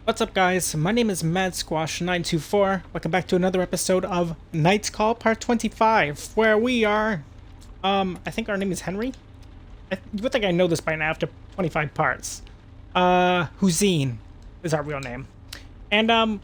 What's up, guys? My name is MadSquash924. Welcome back to another episode of Knight's Call Part 25, where we are, I think our name is Henry? You would think I know this by now after 25 parts. Hussein is our real name. And,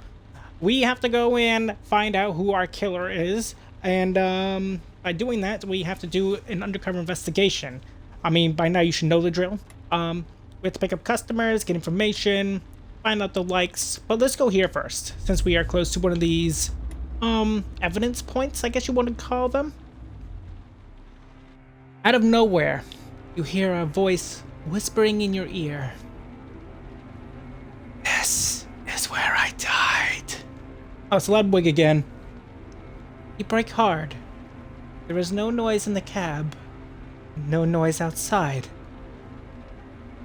we have to go and find out who our killer is, and, by doing that, we have to do an undercover investigation. I mean, by now you should know the drill. We have to pick up customers, get information, find out the likes, but let's go here first, since we are close to one of these, evidence points, I guess you want to call them. Out of nowhere, you hear a voice whispering in your ear. This is where I died. Oh, it's Ludwig again. You brake hard. There is no noise in the cab. No noise outside.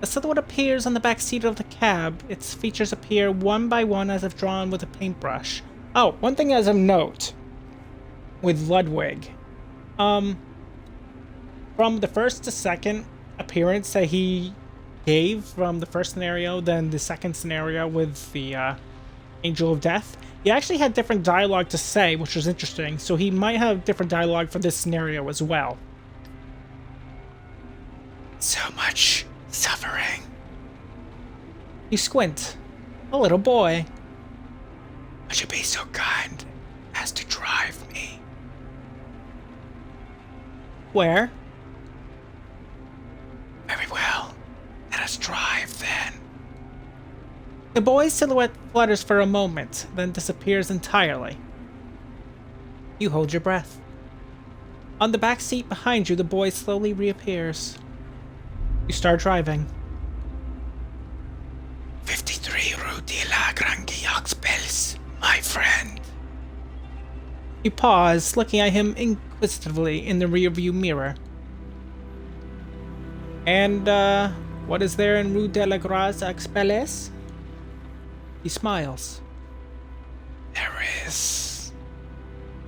A silhouette appears on the back seat of the cab. Its features appear one by one as if drawn with a paintbrush. Oh, one thing as a note with Ludwig. From the first to second appearance that he gave from the first scenario, then the second scenario with the Angel of Death, he actually had different dialogue to say, which was interesting. So he might have different dialogue for this scenario as well. So much suffering. You squint. A little boy. Would you be so kind as to drive me? Where? Very well. Let us drive then. The boy's silhouette flutters for a moment, then disappears entirely. You hold your breath. On the back seat behind you, the boy slowly reappears. You start driving. 53 Rue de la Grande-Aux-Belles, my friend. You pause, looking at him inquisitively in the rearview mirror. And, what is there in Rue de la Grande-Aux-Belles? He smiles. There is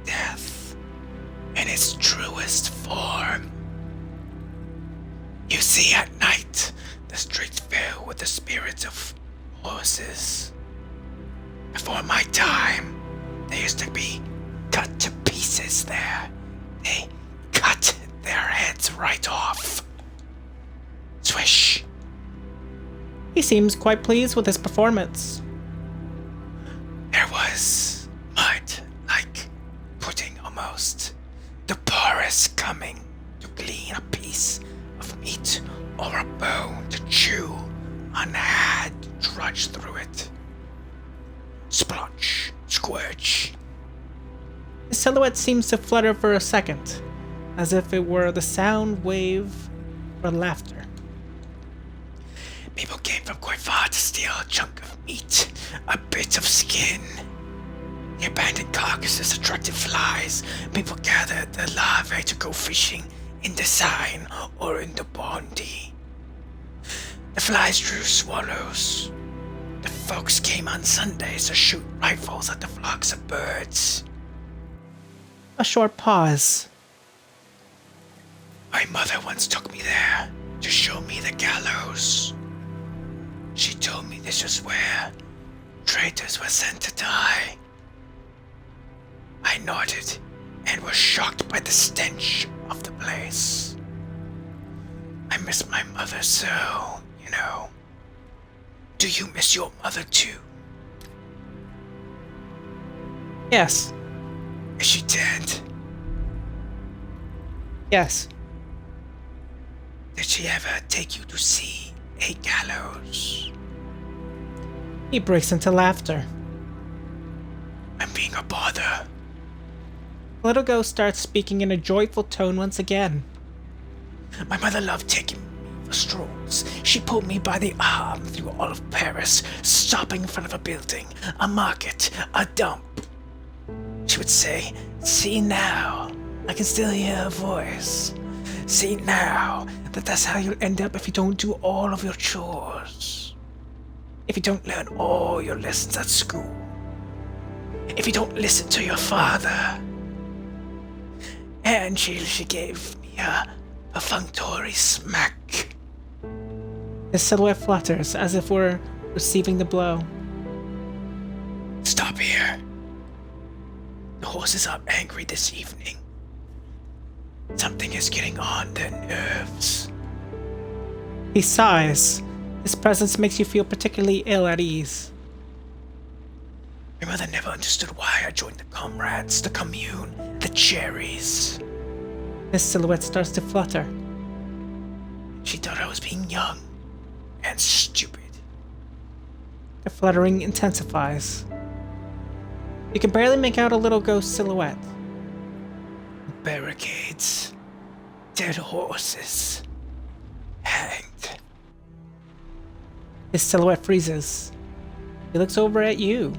death in its truest form. You see, at night, the streets fill with the spirits of horses. Before my time, they used to be cut to pieces there. They cut their heads right off. Swish. He seems quite pleased with his performance. There was mud, like pudding almost. The porous coming to glean a piece of meat or a bone to chew, and had to trudge through it. Splotch, squirch. The silhouette seems to flutter for a second, as if it were the sound wave for laughter. People came from quite far to steal a chunk of meat, a bit of skin. The abandoned carcasses attracted flies. People gathered the larvae to go fishing in the Seine or in the Bondi. The flies drew swallows. The folks came on Sundays to shoot rifles at the flocks of birds. A short pause. My mother once took me there to show me the gallows. She told me this was where traitors were sent to die. I nodded and was shocked by the stench of the place. I miss my mother so, you know. Do you miss your mother too? Yes. Is she dead? Yes. Did she ever take you to see a gallows? He breaks into laughter. I'm being a bother. Little Ghost starts speaking in a joyful tone once again. My mother loved taking me for strolls. She pulled me by the arm through all of Paris, stopping in front of a building, a market, a dump. She would say, "See now." I can still hear her voice. "See now that that's how you'll end up if you don't do all of your chores. If you don't learn all your lessons at school. If you don't listen to your father." And she gave me a perfunctory smack. His silhouette flutters as if we're receiving the blow. up here. The horses are angry this evening. Something is getting on their nerves. He sighs. His presence makes you feel particularly ill at ease. My mother never understood why I joined the comrades, the commune, the cherries. His silhouette starts to flutter. She thought I was being young and stupid. The fluttering intensifies. You can barely make out a little ghost silhouette. Barricades. Dead horses. Hanged. His silhouette freezes. He looks over at you.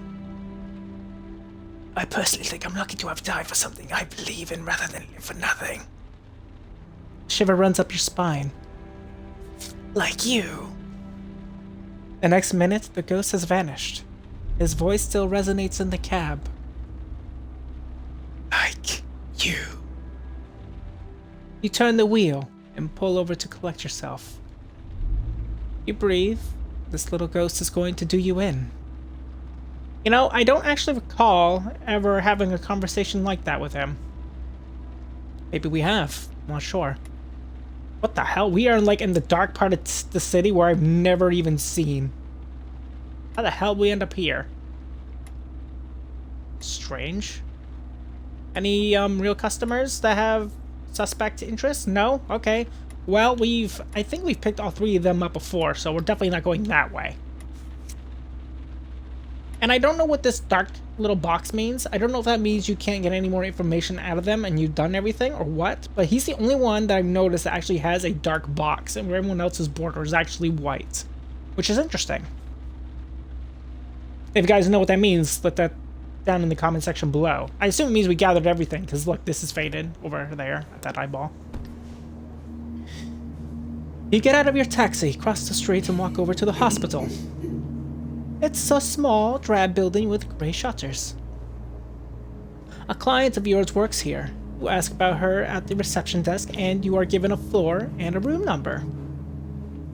I personally think I'm lucky to have died for something I believe in rather than live for nothing. Shiver runs up your spine. Like you. The next minute, the ghost has vanished. His voice still resonates in the cab. Like you. You turn the wheel and pull over to collect yourself. You breathe. This little ghost is going to do you in. You know, I don't actually recall ever having a conversation like that with him. Maybe we have. I'm not sure. What the hell? We are like in the dark part of the city where I've never even seen. How the hell did we end up here? Strange. Any real customers that have suspect interests? No? Okay. Well, I think we've picked all three of them up before, so we're definitely not going that way. And I don't know what this dark little box means. I don't know if that means you can't get any more information out of them and you've done everything or what, but he's the only one that I've noticed that actually has a dark box and where everyone else's border is actually white, which is interesting. If you guys know what that means, let that down in the comment section below. I assume it means we gathered everything, because look, this is faded over there at that eyeball. You get out of your taxi, cross the street, and walk over to the hospital. It's a small, drab building with gray shutters. A client of yours works here. You ask about her at the reception desk, and you are given a floor and a room number.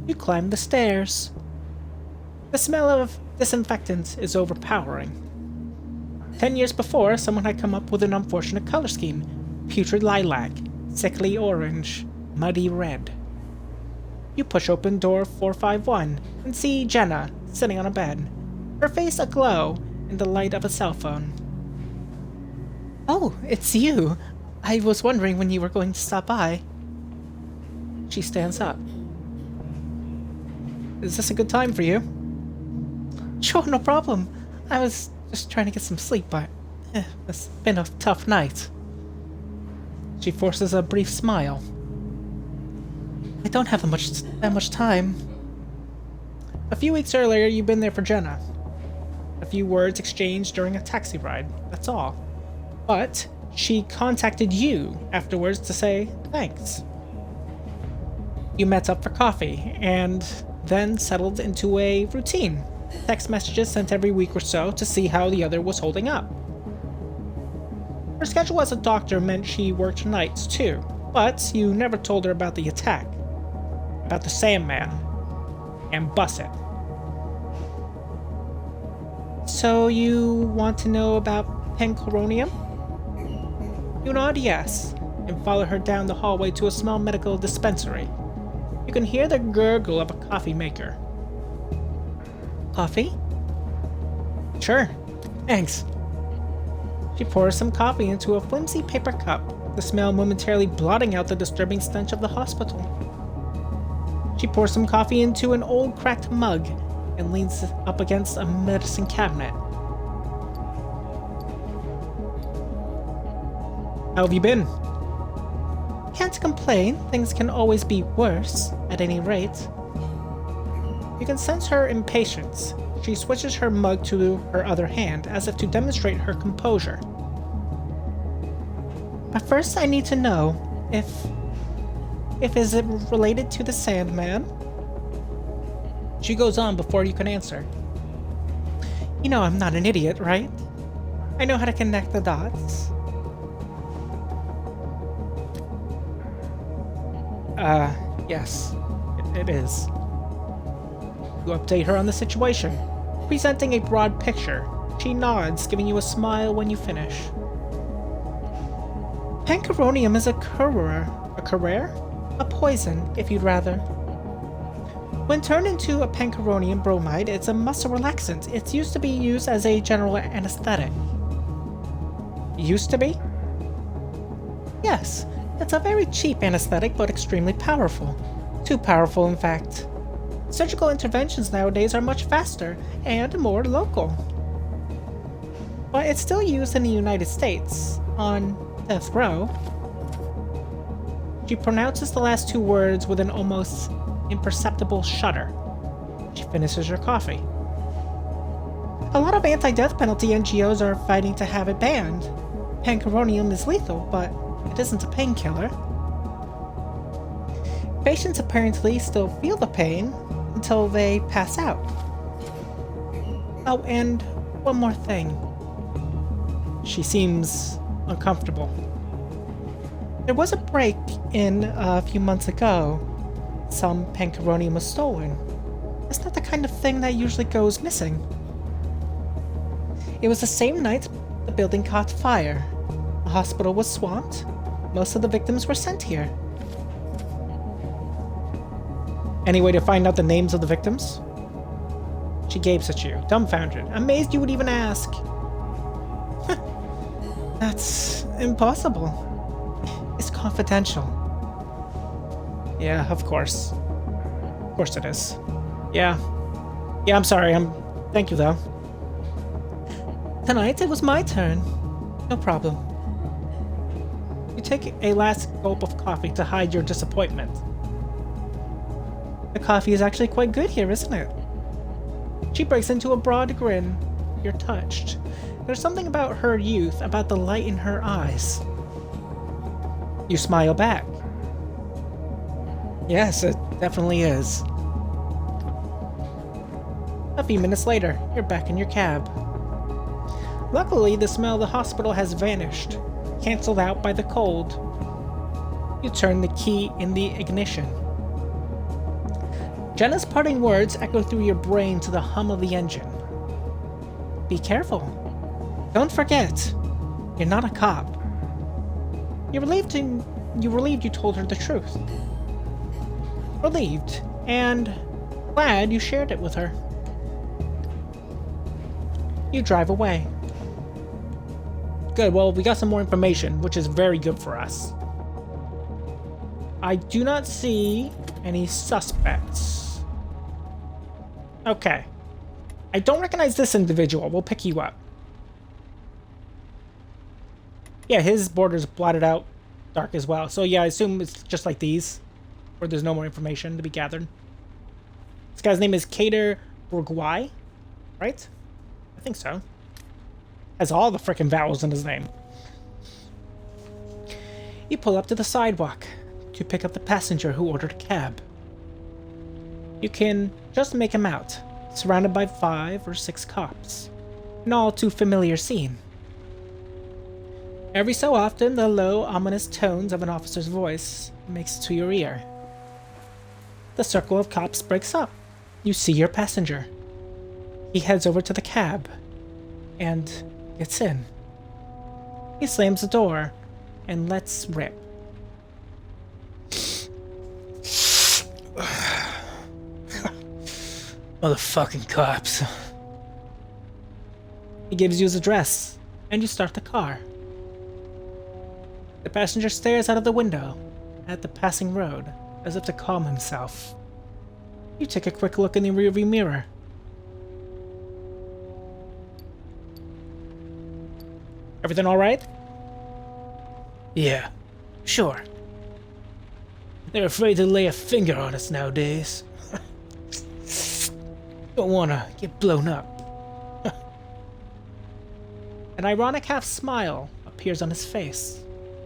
You climb the stairs. The smell of disinfectant is overpowering. 10 years before, someone had come up with an unfortunate color scheme. Putrid lilac, sickly orange, muddy red. You push open door 451 and see Jenna sitting on a bed, her face aglow in the light of a cell phone. Oh, it's you. I was wondering when you were going to stop by. She stands up. Is this a good time for you? Sure, no problem. I was just trying to get some sleep, but it's been a tough night. She forces a brief smile. I don't have that much time. A few weeks earlier, you've been there for Jenna. A few words exchanged during a taxi ride, that's all. But she contacted you afterwards to say thanks. You met up for coffee, and then settled into a routine. Text messages sent every week or so to see how the other was holding up. Her schedule as a doctor meant she worked nights too, but you never told her about the attack. About the Sandman. And Busset. So you want to know about Penchloronium? You nod yes, and follow her down the hallway to a small medical dispensary. You can hear the gurgle of a coffee maker. Coffee? Sure. Thanks. She pours some coffee into a flimsy paper cup, the smell momentarily blotting out the disturbing stench of the hospital. She pours some coffee into an old cracked mug and leans up against a medicine cabinet. How have you been? Can't complain. Things can always be worse, at any rate. You can sense her impatience. She switches her mug to her other hand, as if to demonstrate her composure. But first I need to know if is it related to the Sandman? She goes on before you can answer. You know I'm not an idiot, right? I know how to connect the dots. Yes, it is. You update her on the situation, presenting a broad picture. She nods, giving you a smile when you finish. Pancuronium is a curare? A poison, if you'd rather. When turned into a pancuronium bromide, it's a muscle relaxant. It's used to be used as a general anesthetic. Used to be? Yes, it's a very cheap anesthetic, but extremely powerful. Too powerful, in fact. Surgical interventions nowadays are much faster and more local. But it's still used in the United States, on death row. She pronounces the last two words with an almost imperceptible shudder. She finishes her coffee. A lot of anti-death penalty NGOs are fighting to have it banned. Pancuronium is lethal, but it isn't a painkiller. Patients apparently still feel the pain until they pass out. Oh, and one more thing. She seems uncomfortable. There was a break-in a few months ago. Some pancuronium was stolen. It's not the kind of thing that usually goes missing. It was the same night the building caught fire. The hospital was swamped. Most of the victims were sent here. Any way to find out the names of the victims? She gapes at you, dumbfounded, amazed you would even ask. That's impossible. It's confidential. Yeah, of course. Of course it is. Yeah. Yeah, I'm sorry. Thank you, though. Tonight, it was my turn. No problem. You take a last gulp of coffee to hide your disappointment. The coffee is actually quite good here, isn't it? She breaks into a broad grin. You're touched. There's something about her youth, about the light in her eyes. You smile back. Yes, it definitely is. A few minutes later, you're back in your cab. Luckily, the smell of the hospital has vanished, cancelled out by the cold. You turn the key in the ignition. Jenna's parting words echo through your brain to the hum of the engine. Be careful. Don't forget, you're not a cop. You're relieved you told her the truth. Relieved, and glad you shared it with her. You drive away. Good, well, we got some more information, which is very good for us. I do not see any suspects. Okay. I don't recognize this individual. We'll pick you up. Yeah, his border's blotted out dark as well. So yeah, I assume it's just like these, where there's no more information to be gathered. This guy's name is Kader Bourgois, right? I think so. Has all the frickin' vowels in his name. You pull up to the sidewalk to pick up the passenger who ordered a cab. You can just make him out, surrounded by 5 or 6 cops. An all too familiar scene. Every so often, the low, ominous tones of an officer's voice makes it to your ear. The circle of cops breaks up. You see your passenger. He heads over to the cab and gets in. He slams the door and lets rip. Motherfucking cops. He gives you his address, and you start the car. The passenger stares out of the window at the passing road, as if to calm himself. You take a quick look in the rearview mirror. Everything alright? Yeah, sure. They're afraid to lay a finger on us nowadays. Don't wanna get blown up. An ironic half smile appears on his face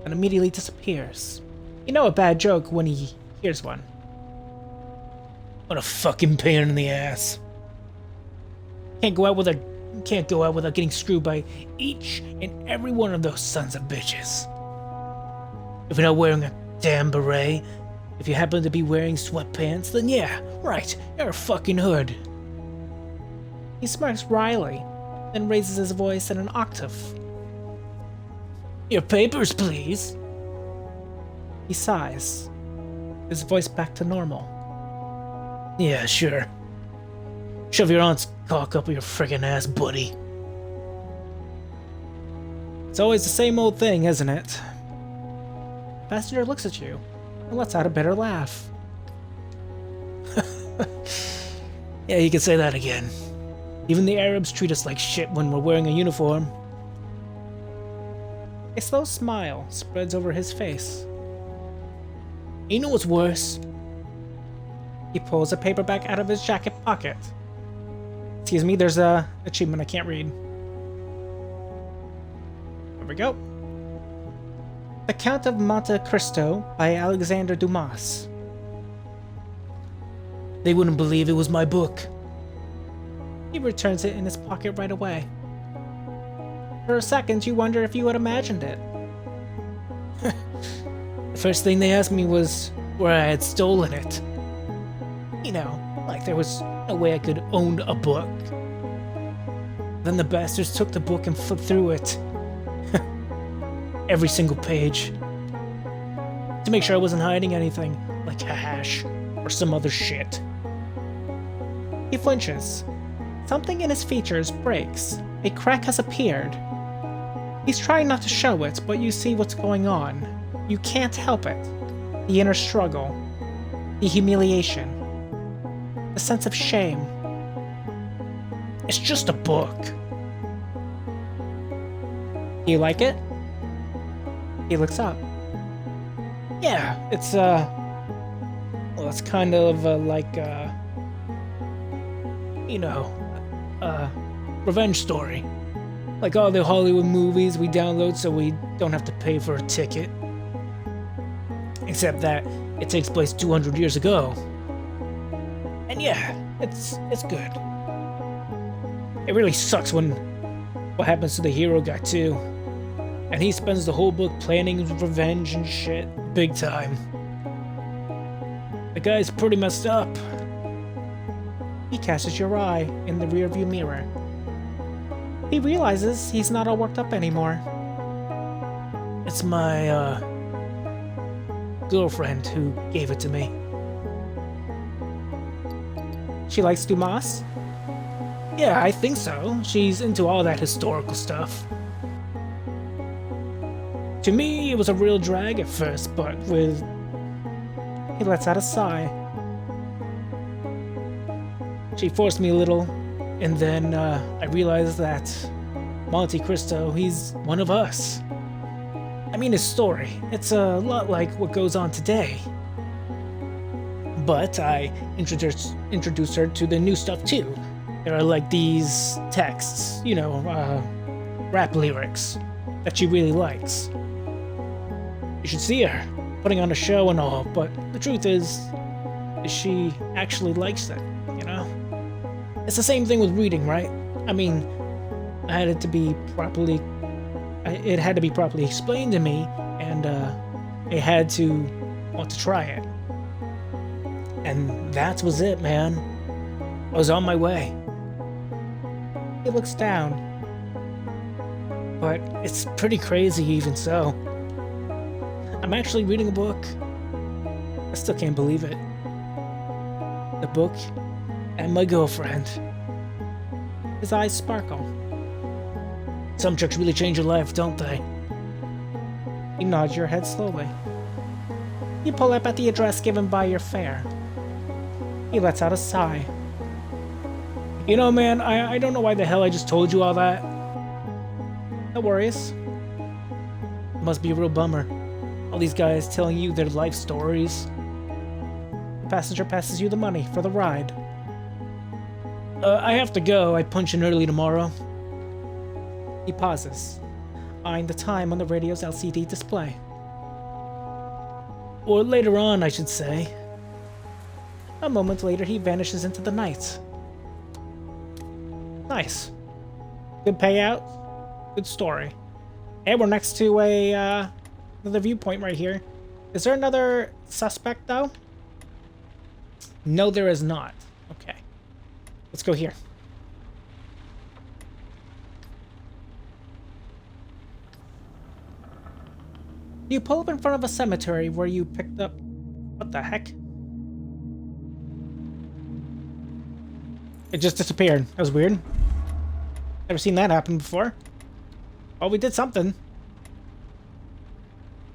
and immediately disappears. You know a bad joke when he hears one. What a fucking pain in the ass. Can't go out without getting screwed by each and every one of those sons of bitches. If you're not wearing a damn beret, if you happen to be wearing sweatpants, then yeah, right, you're a fucking hood. He smirks wryly, then raises his voice in an octave. Your papers, please. He sighs, his voice back to normal. Yeah, sure. Shove your aunt's cock up your friggin' ass, buddy. It's always the same old thing, isn't it? Passenger looks at you and lets out a bitter laugh. Yeah, you can say that again. Even the Arabs treat us like shit when we're wearing a uniform. A slow smile spreads over his face. You know what's worse? He pulls a paperback out of his jacket pocket. Excuse me, there's a achievement I can't read. There we go. The Count of Monte Cristo by Alexander Dumas. They wouldn't believe it was my book. He returns it in his pocket right away. For a second, you wonder if you had imagined it. The first thing they asked me was where I had stolen it. You know, like there was no way I could own a book. Then the bastards took the book and flipped through it. Every single page. To make sure I wasn't hiding anything, like hash or some other shit. He flinches. Something in his features breaks. A crack has appeared. He's trying not to show it, but you see what's going on. You can't help it. The inner struggle. The humiliation. The sense of shame. It's just a book. Do you like it? He looks up. Yeah, it's, well, it's kind of like, you know, revenge story. Like all the Hollywood movies we download so we don't have to pay for a ticket. Except that it takes place 200 years ago. And yeah, it's good. It really sucks when what happens to the hero guy too. And he spends the whole book planning his revenge and shit, big time. The guy's pretty messed up. He catches your eye in the rearview mirror. He realizes he's not all worked up anymore. It's my, girlfriend who gave it to me. She likes Dumas? Yeah, I think so. She's into all that historical stuff. To me, it was a real drag at first, but with... He lets out a sigh. She forced me a little, and then I realized that Monte Cristo, he's one of us. I mean, his story, it's a lot like what goes on today. But I introduced her to the new stuff too. There are like these texts, you know, rap lyrics that she really likes. You should see her, putting on a show and all, but the truth is she actually likes it, you know? It's the same thing with reading, right? I mean, it had to be properly explained to me, and I had to want to try it. And that was it, man. I was on my way. He looks down. But it's pretty crazy even so. I'm actually reading a book. I still can't believe it. The book and my girlfriend. His eyes sparkle. Some chicks really change your life, don't they? You nod your head slowly. You pull up at the address given by your fare. He lets out a sigh. You know, man, I don't know why the hell I just told you all that. No worries. It must be a real bummer. All these guys telling you their life stories. The passenger passes you the money for the ride. I have to go. I punch in early tomorrow. He pauses, eyeing the time on the radio's LCD display. Or later on, I should say. A moment later, he vanishes into the night. Nice. Good payout. Good story. Hey, we're next to another viewpoint right here. Is there another suspect, though? No, there is not. Okay. Let's go here. You pull up in front of a cemetery where you picked up... What the heck? It just disappeared. That was weird. Never seen that happen before. Oh, we did something.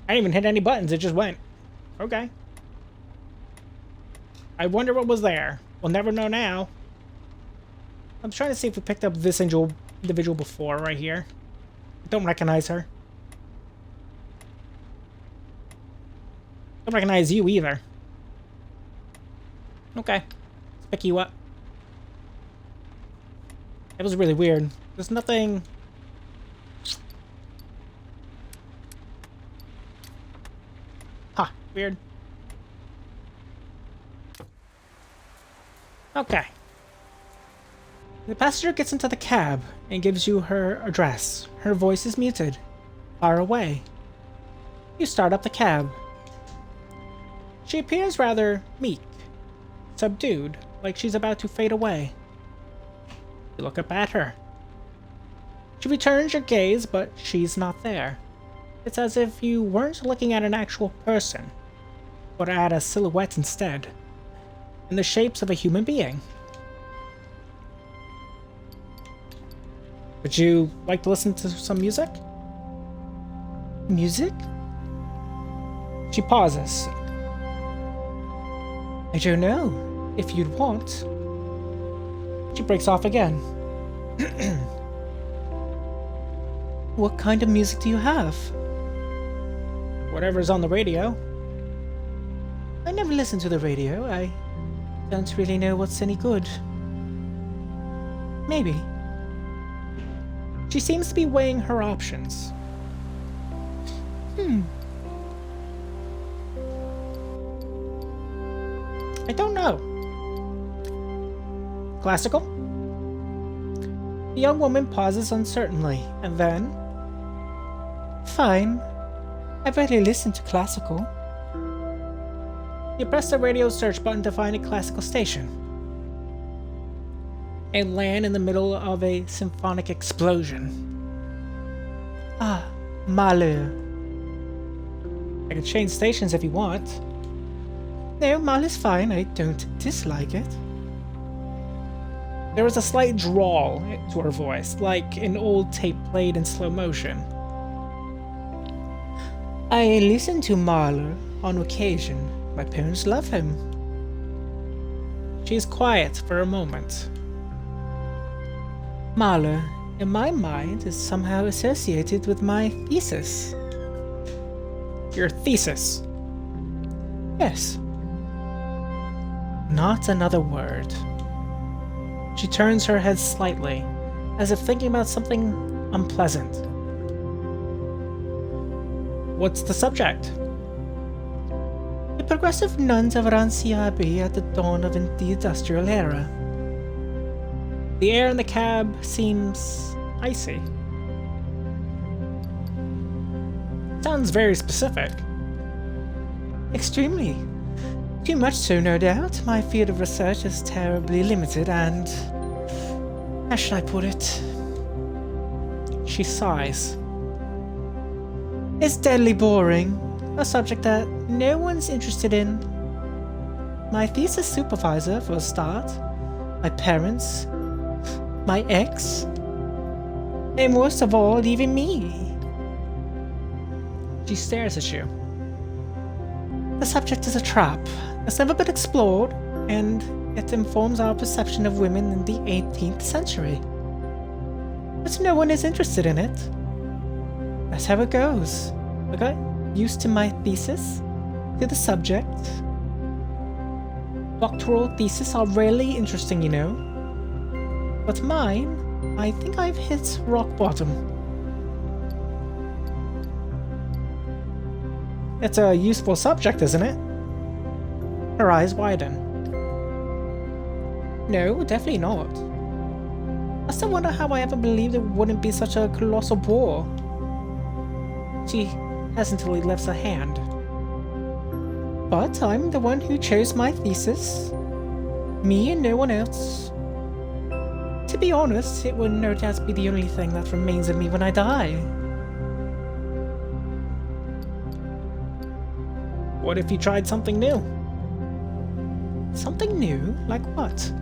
I didn't even hit any buttons. It just went. Okay. I wonder what was there. We'll never know now. I'm trying to see if we picked up this individual before right here. I don't recognize her. Don't recognize you either. Okay. Let's pick you up. It was really weird. There's nothing... Huh. Weird. Okay. The passenger gets into the cab and gives you her address. Her voice is muted. Far away. You start up the cab. She appears rather meek, subdued, like she's about to fade away. You look up at her. She returns your gaze, but she's not there. It's as if you weren't looking at an actual person, but at a silhouette instead, in the shapes of a human being. Would you like to listen to some music? Music? She pauses. I don't know, if you'd want. She breaks off again. What kind of music do you have? Whatever's on the radio. I never listen to the radio. I don't really know what's any good. Maybe. She seems to be weighing her options. I don't know. Classical? The young woman pauses uncertainly, and then... Fine. I rarely listen to classical. You press the radio search button to find a classical station. And land in the middle of a symphonic explosion. Ah, Mahler. I can change stations if you want. No, Mahler's fine. I don't dislike it. There was a slight drawl to her voice, like an old tape played in slow motion. I listen to Mahler on occasion. My parents love him. She is quiet for a moment. Mahler, in my mind, is somehow associated with my thesis. Your thesis? Yes. Not another word. She turns her head slightly, as if thinking about something unpleasant. What's the subject? The progressive nuns of Rancy Abbey at the dawn of the industrial era. The air in the cab seems icy. Sounds very specific. Extremely. Too much so, no doubt. My field of research is terribly limited and... how should I put it? She sighs. It's deadly boring. A subject that no one's interested in. My thesis supervisor, for a start. My parents. My ex. And worst of all, even me. She stares at you. The subject is a trap. It's never been explored, and it informs our perception of women in the 18th century. But no one is interested in it. That's how it goes. Okay? Used to my thesis, to the subject. Doctoral theses are rarely interesting, you know. But mine, I think I've hit rock bottom. It's a useful subject, isn't it? Her eyes widen. No, definitely not. I still wonder how I ever believed it wouldn't be such a colossal bore. She hesitantly lifts a hand. But I'm the one who chose my thesis. Me and no one else. To be honest, it will no doubt be the only thing that remains of me when I die. What if you tried something new? Something new? Like what?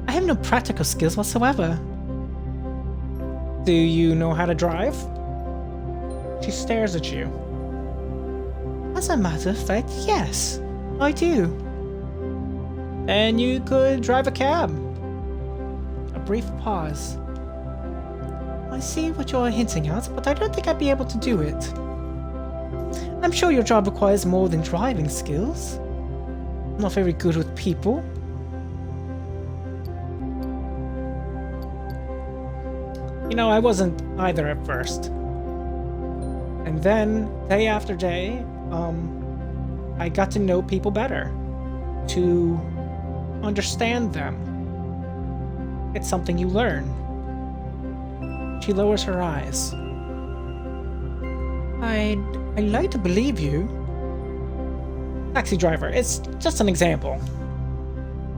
I have no practical skills whatsoever. Do you know how to drive? She stares at you. As a matter of fact, yes, I do. And you could drive a cab. A brief pause. I see what you're hinting at, but I don't think I'd be able to do it. I'm sure your job requires more than driving skills. I'm not very good with people. You know, I wasn't either at first. And then, day after day, I got to know people better. To understand them. It's something you learn. She lowers her eyes. I'd like to believe you. Taxi driver, it's just an example.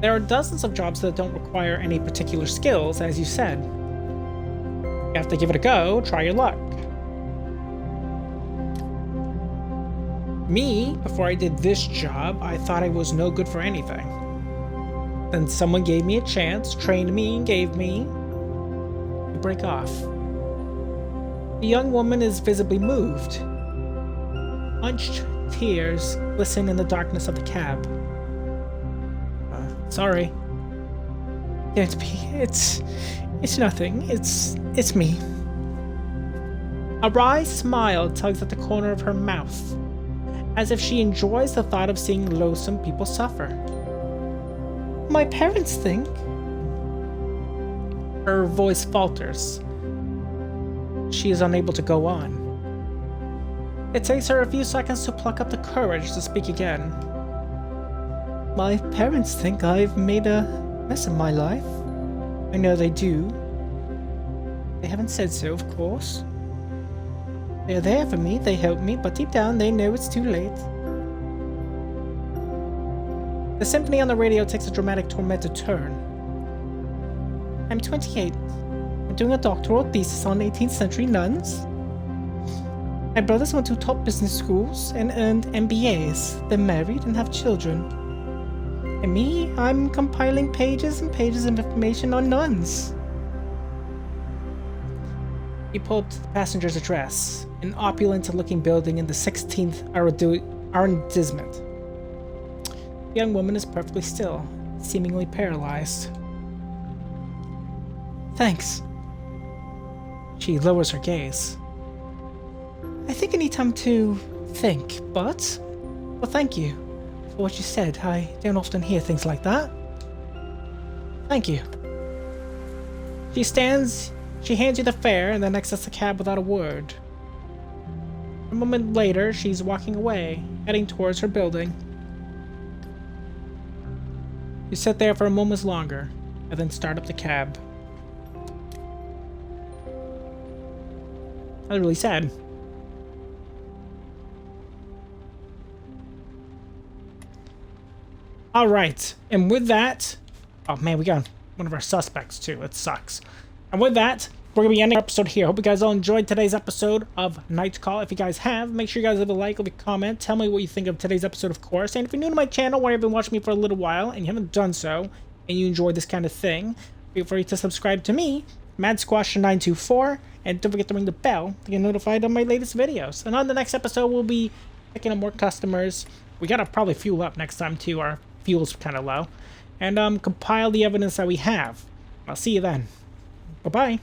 There are dozens of jobs that don't require any particular skills, as you said. You have to give it a go, try your luck. Me, before I did this job, I thought I was no good for anything. Then someone gave me a chance, trained me, and gave me... You break off. The young woman is visibly moved. Hunched tears glisten in the darkness of the cab. Sorry. Don't be. It's nothing. It's me. A wry smile tugs at the corner of her mouth, as if she enjoys the thought of seeing loathsome people suffer. My parents think... Her voice falters. She is unable to go on. It takes her a few seconds to pluck up the courage to speak again. My parents think I've made a mess of my life. I know they do. They haven't said so, of course. They're there for me, they help me, but deep down they know it's too late. The symphony on the radio takes a dramatic, tormented turn. I'm 28. I'm doing a doctoral thesis on 18th century nuns. My brothers went to top business schools and earned MBAs. They're married and have children. And me, I'm compiling pages and pages of information on nuns. You pull up to the passenger's address, an opulent-looking building in the 16th arrondissement. The young woman is perfectly still, seemingly paralyzed. Thanks. She lowers her gaze. I think I need time to think, but... Well, thank you for what you said. I don't often hear things like that. Thank you. She hands you the fare and then exits the cab without a word. A moment later, she's walking away, heading towards her building. You sit there for a moment longer, and then start up the cab. That's really sad. Alright, and with that... Oh man, we got one of our suspects too. It sucks. And with that, we're going to be ending our episode here. Hope you guys all enjoyed today's episode of Night Call. If you guys have, make sure you guys leave a like, leave a comment. Tell me what you think of today's episode, of course. And if you're new to my channel, or you've been watching me for a little while, and you haven't done so, and you enjoy this kind of thing, feel free to subscribe to me, MadSquasher924, and don't forget to ring the bell to get notified of my latest videos. And on the next episode, we'll be picking up more customers. We got to probably fuel up next time, too. Our fuel's kind of low. And compile the evidence that we have. I'll see you then. Bye-bye.